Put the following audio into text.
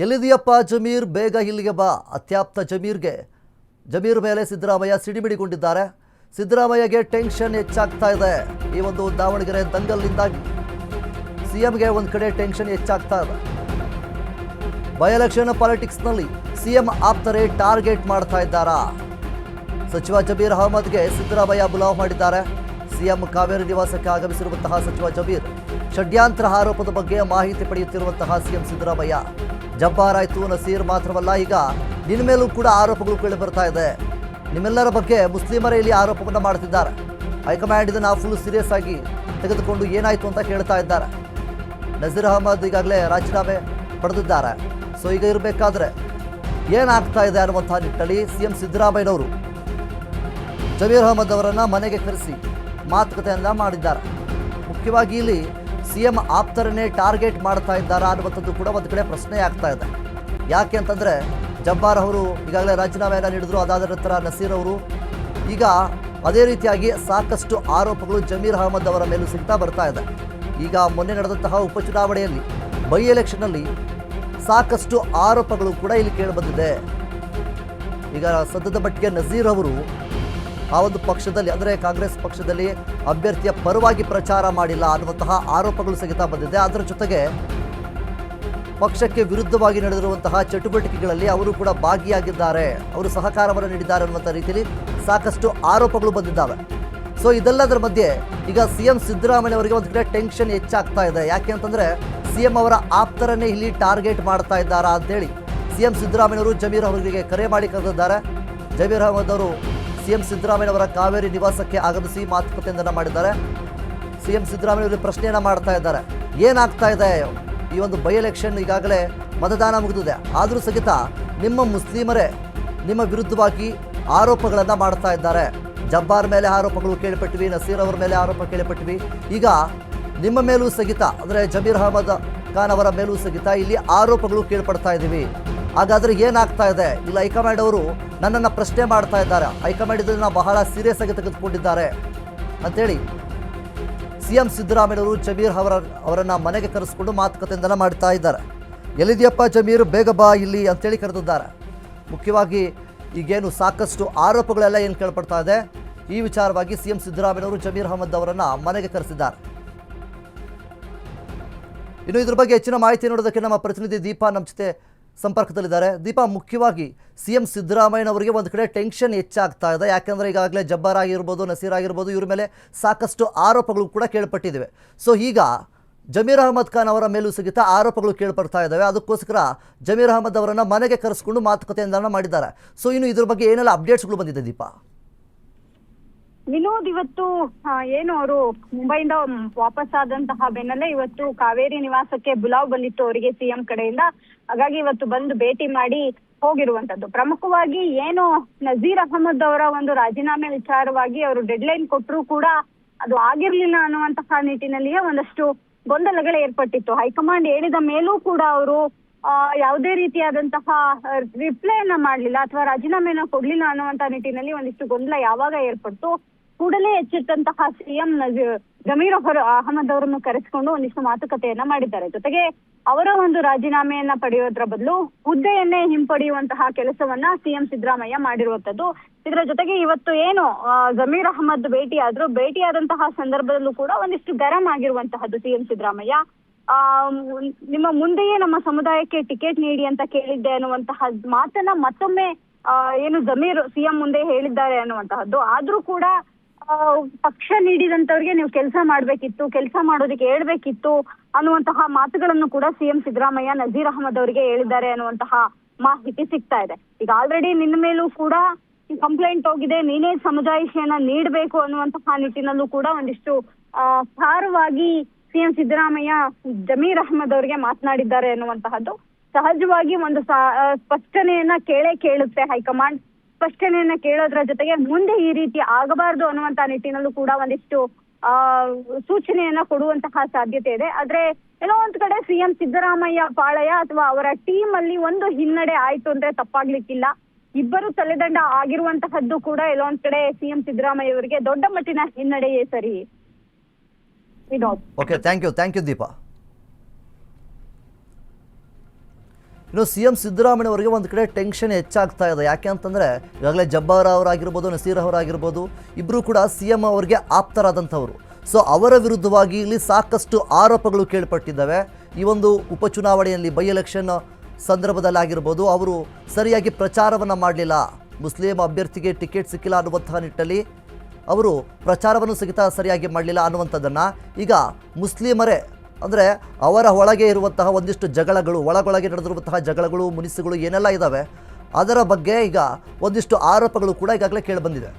ಎಲ್ಲಿದೆಯಪ್ಪ ಜಮೀರ್, ಬೇಗ ಇಲ್ಲಿಗೆ ಬಾ. ಅತ್ಯಾಪ್ತ ಜಮೀರ್ ಮೇಲೆ ಸಿದ್ದರಾಮಯ್ಯ ಸಿಡಿಮಿಡಿಗೊಂಡಿದ್ದಾರೆ. ಸಿದ್ದರಾಮಯ್ಯಗೆ ಟೆನ್ಷನ್ ಹೆಚ್ಚಾಗ್ತಾ ಇದೆ. ಈ ಒಂದು ದಾವಣಗೆರೆ ದಂಗಲ್ನಿಂದಾಗಿ ಸಿಎಂಗೆ ಒಂದು ಕಡೆ ಟೆನ್ಷನ್ ಹೆಚ್ಚಾಗ್ತಾ ಇದೆ. ಬೈ ಎಲೆಕ್ಷನ್ ಪಾಲಿಟಿಕ್ಸ್ನಲ್ಲಿ ಸಿಎಂ ಆಪ್ತರೇ ಟಾರ್ಗೆಟ್ ಮಾಡ್ತಾ ಇದ್ದಾರಾ? ಸಚಿವ ಜಮೀರ್ ಅಹಮದ್ಗೆ ಸಿದ್ದರಾಮಯ್ಯ ಬುಲಾವ್ ಮಾಡಿದ್ದಾರೆ. ಸಿಎಂ ಕಾವೇರಿ ನಿವಾಸಕ್ಕೆ ಆಗಮಿಸಿರುವಂತಹ ಸಚಿವ ಜಮೀರ್ ಷಡ್ಯಂತ್ರ ಆರೋಪದ ಬಗ್ಗೆ ಮಾಹಿತಿ ಪಡೆಯುತ್ತಿರುವಂತಹ ಸಿಎಂ ಸಿದ್ದರಾಮಯ್ಯ, ಜಬ್ಬಾರ್ ಆಯ್ತು, ನಸೀರ್ ಮಾತ್ರವಲ್ಲ, ಈಗ ನಿನ್ನ ಮೇಲೂ ಕೂಡ ಆರೋಪಗಳು ಕೇಳಿ ಬರ್ತಾ ಇದೆ. ನಿಮ್ಮೆಲ್ಲರ ಬಗ್ಗೆ ಮುಸ್ಲಿಮರೇ ಇಲ್ಲಿ ಆರೋಪವನ್ನು ಮಾಡ್ತಿದ್ದಾರೆ. ಹೈಕಮಾಂಡ್ ಇದನ್ನು ಫುಲ್ ಸೀರಿಯಸ್ ಆಗಿ ತೆಗೆದುಕೊಂಡು ಏನಾಯ್ತು ಅಂತ ಕೇಳ್ತಾ ಇದ್ದಾರೆ. ನಸೀರ್ ಅಹಮದ್ ಈಗಾಗಲೇ ರಾಜೀನಾಮೆ ಪಡೆದಿದ್ದಾರೆ. ಸೊ ಈಗ ಇರಬೇಕಾದ್ರೆ ಏನಾಗ್ತಾ ಇದೆ ಅನ್ನುವಂಥ ನಿಟ್ಟಿನಲ್ಲಿ ಸಿಎಂ ಸಿದ್ದರಾಮಯ್ಯನವರು ಜಮೀರ್ ಅಹಮದ್ ಅವರನ್ನು ಮನೆಗೆ ಕರೆಸಿ ಮಾತುಕತೆಯನ್ನ ಮಾಡಿದ್ದಾರೆ. ಮುಖ್ಯವಾಗಿ ಇಲ್ಲಿ ಸಿಎಂ ಆಪ್ತರನ್ನೇ ಟಾರ್ಗೆಟ್ ಮಾಡ್ತಾ ಇದ್ದಾರಾ ಅನ್ನುವಂಥದ್ದು ಕೂಡ ಒಂದು ಕಡೆ ಪ್ರಶ್ನೆ ಆಗ್ತಾ ಇದೆ. ಯಾಕೆ ಅಂತಂದರೆ ಜಬ್ಬಾರ್ ಅವರು ಈಗಾಗಲೇ ರಾಜೀನಾಮೆಯನ್ನು ನೀಡಿದ್ರು. ಅದಾದ ನಂತರ ನಸೀರ್ ಅವರು, ಈಗ ಅದೇ ರೀತಿಯಾಗಿ ಸಾಕಷ್ಟು ಆರೋಪಗಳು ಜಮೀರ್ ಅಹಮದ್ ಅವರ ಮೇಲೂ ಸಿಗ್ತಾ ಬರ್ತಾ ಇದೆ. ಈಗ ಮೊನ್ನೆ ನಡೆದಂತಹ ಉಪಚುನಾವಣೆಯಲ್ಲಿ ಬೈ ಎಲೆಕ್ಷನ್ನಲ್ಲಿ ಸಾಕಷ್ಟು ಆರೋಪಗಳು ಕೂಡ ಇಲ್ಲಿ ಕೇಳಿಬಂದಿದೆ. ಈಗ ಸದ್ಯದ ಮಟ್ಟಿಗೆ ನಸೀರ್ ಅವರು ಆ ಒಂದು ಪಕ್ಷದಲ್ಲಿ, ಅಂದರೆ ಕಾಂಗ್ರೆಸ್ ಪಕ್ಷದಲ್ಲಿ ಅಭ್ಯರ್ಥಿಯ ಪರವಾಗಿ ಪ್ರಚಾರ ಮಾಡಿಲ್ಲ ಅನ್ನುವಂತಹ ಆರೋಪಗಳು ಸಹಿತ ಬಂದಿದೆ. ಅದರ ಜೊತೆಗೆ ಪಕ್ಷಕ್ಕೆ ವಿರುದ್ಧವಾಗಿ ನಡೆದಿರುವಂತಹ ಚಟುವಟಿಕೆಗಳಲ್ಲಿ ಅವರು ಕೂಡ ಭಾಗಿಯಾಗಿದ್ದಾರೆ, ಅವರು ಸಹಕಾರವನ್ನು ನೀಡಿದ್ದಾರೆ ಅನ್ನುವಂಥ ರೀತಿಯಲ್ಲಿ ಸಾಕಷ್ಟು ಆರೋಪಗಳು ಬಂದಿದ್ದಾವೆ. ಸೊ ಇದೆಲ್ಲದರ ಮಧ್ಯೆ ಈಗ ಸಿಎಂ ಸಿದ್ದರಾಮಯ್ಯ ಅವರಿಗೆ ಒಂದು ಕಡೆ ಟೆನ್ಷನ್ ಹೆಚ್ಚಾಗ್ತಾ ಇದೆ. ಯಾಕೆ ಅಂತಂದರೆ ಸಿಎಂ ಅವರ ಆಪ್ತರನ್ನೇ ಇಲ್ಲಿ ಟಾರ್ಗೆಟ್ ಮಾಡ್ತಾ ಇದ್ದಾರಾ ಅಂತೇಳಿ ಸಿಎಂ ಸಿದ್ದರಾಮಯ್ಯವರು ಜಮೀರ್ ಅವರಿಗೆ ಕರೆ ಮಾಡಿ ಕರೆದಿದ್ದಾರೆ. ಜಮೀರ್ ಅಹಮದ್ ಅವರು ಸಿಎಂ ಸಿದ್ದರಾಮಯ್ಯ ಅವರ ಕಾವೇರಿ ನಿವಾಸಕ್ಕೆ ಆಗಮಿಸಿ ಮಾತುಕತೆಯೊಂದನ್ನು ಮಾಡಿದ್ದಾರೆ. ಸಿಎಂ ಸಿದ್ದರಾಮಯ್ಯ ಅವರು ಪ್ರಶ್ನೆಯನ್ನು ಮಾಡ್ತಾ ಇದ್ದಾರೆ, ಏನಾಗ್ತಾ ಇದೆ ಈ ಒಂದು ಬೈ ಎಲೆಕ್ಷನ್, ಈಗಾಗಲೇ ಮತದಾನ ಮುಗಿದಿದೆ, ಆದರೂ ಸಹಿತ ನಿಮ್ಮ ಮುಸ್ಲಿಮರೇ ನಿಮ್ಮ ವಿರುದ್ಧವಾಗಿ ಆರೋಪಗಳನ್ನು ಮಾಡ್ತಾ ಇದ್ದಾರೆ. ಜಬ್ಬಾರ್ ಮೇಲೆ ಆರೋಪಗಳು ಕೇಳಿಪಟ್ಟಿವಿ, ನಸೀರ್ ಅವರ ಮೇಲೆ ಆರೋಪ ಕೇಳಿಪಟ್ಟಿವಿ, ಈಗ ನಿಮ್ಮ ಮೇಲೂ ಸಹಿತ, ಅಂದರೆ ಜಮೀರ್ ಅಹಮದ್ ಖಾನ್ ಅವರ ಮೇಲೂ ಸಹಿತ ಇಲ್ಲಿ ಆರೋಪಗಳು ಕೇಳ್ಪಡ್ತಾ ಇದ್ದೀವಿ. ಹಾಗಾದರೆ ಏನಾಗ್ತಾ ಇದೆ? ಇಲ್ಲಿ ಹೈಕಮಾಂಡ್ ಅವರು ನನ್ನನ್ನು ಪ್ರಶ್ನೆ ಮಾಡ್ತಾ ಇದ್ದಾರೆ, ಹೈಕಮಾಂಡ್ ಇದನ್ನು ಬಹಳ ಸೀರಿಯಸ್ ಆಗಿ ತೆಗೆದುಕೊಂಡಿದ್ದಾರೆ ಅಂತೇಳಿ ಸಿಎಂ ಸಿದ್ದರಾಮಯ್ಯವರು ಜಮೀರ್ ಅವರನ್ನು ಮನೆಗೆ ಕರೆಸಿಕೊಂಡು ಮಾತುಕತೆಯೊಂದನ್ನು ಮಾಡ್ತಾ ಇದ್ದಾರೆ. ಎಲ್ಲಿದೆಯಪ್ಪ ಜಮೀರ್, ಬೇಗ ಬಾ ಇಲ್ಲಿ ಅಂತೇಳಿ ಕರೆದಿದ್ದಾರೆ. ಮುಖ್ಯವಾಗಿ ಈಗೇನು ಸಾಕಷ್ಟು ಆರೋಪಗಳೆಲ್ಲ ಏನು ಕೇಳ್ಪಡ್ತಾ ಇದೆ, ಈ ವಿಚಾರವಾಗಿ ಸಿಎಂ ಸಿದ್ದರಾಮಯ್ಯವರು ಜಮೀರ್ ಅಹಮದ್ ಅವರನ್ನು ಮನೆಗೆ ಕರೆಸಿದ್ದಾರೆ. ಇನ್ನು ಇದ್ರ ಬಗ್ಗೆ ಹೆಚ್ಚಿನ ಮಾಹಿತಿ ನೋಡೋದಕ್ಕೆ ನಮ್ಮ ಪ್ರತಿನಿಧಿ ದೀಪಾ ನಮ್ಮ ಜೊತೆ ಸಂಪರ್ಕದಲ್ಲಿದ್ದಾರೆ. ದೀಪಾ, ಮುಖ್ಯವಾಗಿ ಸಿಎಂ ಸಿದ್ದರಾಮಯ್ಯನವರಿಗೆ ಒಂದು ಕಡೆ ಟೆನ್ಷನ್ ಹೆಚ್ಚಾಗ್ತಾ ಇದೆ. ಯಾಕೆಂದರೆ ಈಗಾಗಲೇ ಜಬ್ಬಾರ್ ಆಗಿರ್ಬೋದು, ನಸೀರ್ ಆಗಿರ್ಬೋದು, ಇವ್ರ ಮೇಲೆ ಸಾಕಷ್ಟು ಆರೋಪಗಳು ಕೂಡ ಕೇಳ್ಪಟ್ಟಿದ್ದಾವೆ. ಸೊ ಈಗ ಜಮೀರ್ ಅಹಮದ್ ಖಾನ್ ಅವರ ಮೇಲೂ ಸಹಿತ ಆರೋಪಗಳು ಕೇಳ್ಪಡ್ತಾ ಇದ್ದಾವೆ. ಅದಕ್ಕೋಸ್ಕರ ಜಮೀರ್ ಅಹಮದ್ ಅವರನ್ನು ಮನೆಗೆ ಕರೆಸ್ಕೊಂಡು ಮಾತುಕತೆಯೊಂದನ್ನು ಮಾಡಿದ್ದಾರೆ. ಸೊ ಇನ್ನು ಇದ್ರ ಬಗ್ಗೆ ಏನೆಲ್ಲ ಅಪ್ಡೇಟ್ಸ್ಗಳು ಬಂದಿದೆ ದೀಪಾ? ವಿನೋದ್, ಇವತ್ತು ಏನು ಅವರು ಮುಂಬೈಯಿಂದ ವಾಪಸ್ ಆದಂತಹ ಬೆನ್ನಲ್ಲೇ ಇವತ್ತು ಕಾವೇರಿ ನಿವಾಸಕ್ಕೆ ಬುಲಾವ್ ಬಂದಿತ್ತು ಅವರಿಗೆ ಸಿಎಂ ಕಡೆಯಿಂದ. ಹಾಗಾಗಿ ಇವತ್ತು ಬಂದು ಭೇಟಿ ಮಾಡಿ ಹೋಗಿರುವಂತದ್ದು. ಪ್ರಮುಖವಾಗಿ ಏನು ನಜೀರ್ ಅಹಮದ್ ಅವರ ಒಂದು ರಾಜೀನಾಮೆ ವಿಚಾರವಾಗಿ ಅವರು ಡೆಡ್ ಲೈನ್ ಕೊಟ್ಟರು ಕೂಡ ಅದು ಆಗಿರ್ಲಿಲ್ಲ ಅನ್ನುವಂತಹ ನಿಟ್ಟಿನಲ್ಲಿಯೇ ಒಂದಷ್ಟು ಗೊಂದಲಗಳು ಏರ್ಪಟ್ಟಿತ್ತು. ಹೈಕಮಾಂಡ್ ಹೇಳಿದ ಮೇಲೂ ಕೂಡ ಅವರು ಯಾವುದೇ ರೀತಿಯಾದಂತಹ ರಿಪ್ಲೈಯನ್ನ ಮಾಡ್ಲಿಲ್ಲ ಅಥವಾ ರಾಜೀನಾಮೆಯನ್ನ ಕೊಡ್ಲಿಲ್ಲ ಅನ್ನುವಂತ ನಿಟ್ಟಿನಲ್ಲಿ ಒಂದಿಷ್ಟು ಗೊಂದಲ ಯಾವಾಗ ಏರ್ಪಟ್ಟು ಕೂಡಲೇ ಎಚ್ಚೆತ್ತಂತಹ ಸಿಎಂ ಜಮೀರ್ ಅಹಮದ್ ಅವರನ್ನು ಕರೆಸಿಕೊಂಡು ಒಂದಿಷ್ಟು ಮಾತುಕತೆಯನ್ನ ಮಾಡಿದ್ದಾರೆ. ಜೊತೆಗೆ ಅವರ ಒಂದು ರಾಜೀನಾಮೆಯನ್ನ ಪಡೆಯೋದ್ರ ಬದಲು ಹುದ್ದೆಯನ್ನೇ ಹಿಂಪಡೆಯುವಂತಹ ಕೆಲಸವನ್ನ ಸಿಎಂ ಸಿದ್ದರಾಮಯ್ಯ ಮಾಡಿರುವಂತದ್ದು. ಇದರ ಜೊತೆಗೆ ಇವತ್ತು ಏನು ಜಮೀರ್ ಅಹಮದ್ ಭೇಟಿಯಾದಂತಹ ಸಂದರ್ಭದಲ್ಲೂ ಕೂಡ ಒಂದಿಷ್ಟು ಗರಂ ಆಗಿರುವಂತಹದ್ದು ಸಿಎಂ ಸಿದ್ದರಾಮಯ್ಯ. ನಿಮ್ಮ ಮುಂದೆಯೇ ನಮ್ಮ ಸಮುದಾಯಕ್ಕೆ ಟಿಕೆಟ್ ನೀಡಿ ಅಂತ ಕೇಳಿದ್ದೆ ಅನ್ನುವಂತಹ ಮಾತನ್ನ ಮತ್ತೊಮ್ಮೆ ಏನು ಜಮೀರ್ ಸಿಎಂ ಮುಂದೆ ಹೇಳಿದ್ದಾರೆ ಅನ್ನುವಂತಹದ್ದು. ಆದ್ರೂ ಕೂಡ ಪಕ್ಷ ನೀಡಿದಂತವ್ರಿಗೆ ನೀವು ಕೆಲಸ ಮಾಡ್ಬೇಕಿತ್ತು, ಕೆಲಸ ಮಾಡೋದಕ್ಕೆ ಹೇಳ್ಬೇಕಿತ್ತು ಅನ್ನುವಂತಹ ಮಾತುಗಳನ್ನು ಕೂಡ ಸಿಎಂ ಸಿದ್ದರಾಮಯ್ಯ ನಜೀರ್ ಅಹಮದ್ ಅವರಿಗೆ ಹೇಳಿದ್ದಾರೆ ಅನ್ನುವಂತಹ ಮಾಹಿತಿ ಸಿಗ್ತಾ ಇದೆ. ಈಗ ಆಲ್ರೆಡಿ ನಿನ್ನ ಮೇಲೂ ಕೂಡ ಕಂಪ್ಲೇಂಟ್ ಹೋಗಿದೆ, ನೀನೇ ಸಮಜಾಯಿಷಿಯನ್ನ ನೀಡಬೇಕು ಅನ್ನುವಂತಹ ನಿಟ್ಟಿನಲ್ಲೂ ಕೂಡ ಒಂದಿಷ್ಟು ಖಾರವಾಗಿ ಸಿಎಂ ಸಿದ್ದರಾಮಯ್ಯ ಜಮೀರ್ ಅಹಮದ್ ಅವರಿಗೆ ಮಾತನಾಡಿದ್ದಾರೆ ಅನ್ನುವಂತಹದ್ದು. ಸಹಜವಾಗಿ ಒಂದು ಸ್ಪಷ್ಟನೆಯನ್ನ ಕೇಳುತ್ತೆ ಹೈಕಮಾಂಡ್. ಸ್ಪಷ್ಟನೆಯನ್ನ ಕೇಳೋದ್ರ ಜೊತೆಗೆ ಮುಂದೆ ಈ ರೀತಿ ಆಗಬಾರ್ದು ಅನ್ನುವಂತ ನಿಟ್ಟಿನಲ್ಲೂ ಕೂಡ ಒಂದಿಷ್ಟು ಸೂಚನೆಯನ್ನ ಕೊಡುವಂತಹ ಸಾಧ್ಯತೆ ಇದೆ. ಆದ್ರೆ ಎಲ್ಲೋ ಒಂದ್ ಕಡೆ ಸಿಎಂ ಸಿದ್ದರಾಮಯ್ಯ ಪಾಳಯ ಅಥವಾ ಅವರ ಟೀಮ್ ಅಲ್ಲಿ ಒಂದು ಹಿನ್ನಡೆ ಆಯ್ತು ಅಂದ್ರೆ ತಪ್ಪಾಗ್ಲಿಕ್ಕಿಲ್ಲ. ಇಬ್ಬರು ತಲೆದಂಡ ಆಗಿರುವಂತಹದ್ದು ಕೂಡ ಎಲ್ಲೋ ಒಂದ್ ಕಡೆ ಸಿಎಂ ಸಿದ್ದರಾಮಯ್ಯ ಅವರಿಗೆ ದೊಡ್ಡ ಮಟ್ಟಿನ ಹಿನ್ನಡೆಯೇ ಸರಿ. Okay, thank you Deepa. ಇನ್ನು ಸಿ ಎಂ ಸಿದ್ದರಾಮಯ್ಯ ಅವರಿಗೆ ಒಂದು ಕಡೆ ಟೆನ್ಷನ್ ಹೆಚ್ಚಾಗ್ತಾ ಇದೆ. ಯಾಕೆ ಅಂತಂದರೆ ಈಗಾಗಲೇ ಜಬ್ಬಾರ್ ಅವರಾಗಿರ್ಬೋದು, ನಸೀರ್ ಅವರಾಗಿರ್ಬೋದು, ಇಬ್ಬರು ಕೂಡ ಸಿ ಎಂ ಅವರಿಗೆ ಆಪ್ತರಾದಂಥವರು. ಸೊ ಅವರ ವಿರುದ್ಧವಾಗಿ ಇಲ್ಲಿ ಸಾಕಷ್ಟು ಆರೋಪಗಳು ಕೇಳ್ಪಟ್ಟಿದ್ದಾವೆ. ಈ ಒಂದು ಉಪಚುನಾವಣೆಯಲ್ಲಿ ಬೈ ಎಲೆಕ್ಷನ್ ಸಂದರ್ಭದಲ್ಲಾಗಿರ್ಬೋದು, ಅವರು ಸರಿಯಾಗಿ ಪ್ರಚಾರವನ್ನು ಮಾಡಲಿಲ್ಲ, ಮುಸ್ಲಿಂ ಅಭ್ಯರ್ಥಿಗೆ ಟಿಕೆಟ್ ಸಿಕ್ಕಿಲ್ಲ ಅನ್ನುವಂತಹ ನಿಟ್ಟಲ್ಲಿ ಅವರು ಪ್ರಚಾರವನ್ನು ಸಹಿತ ಸರಿಯಾಗಿ ಮಾಡಲಿಲ್ಲ ಅನ್ನುವಂಥದ್ದನ್ನು ಈಗ ಮುಸ್ಲಿಮರೇ ಅಂದರೆ ಅವರ ಒಳಗೆ ಇರುವಂತಹ ಒಂದಿಷ್ಟು ಜಗಳಗಳು, ಒಳಗೊಳಗೆ ನಡೆದಿರುವಂತಹ ಜಗಳಗಳು, ಮುನಿಸುಗಳು ಏನೆಲ್ಲ ಇದ್ದಾವೆ ಅದರ ಬಗ್ಗೆ ಈಗ ಒಂದಿಷ್ಟು ಆರೋಪಗಳು ಕೂಡ ಈಗಾಗಲೇ ಕೇಳಿಬಂದಿದೆ.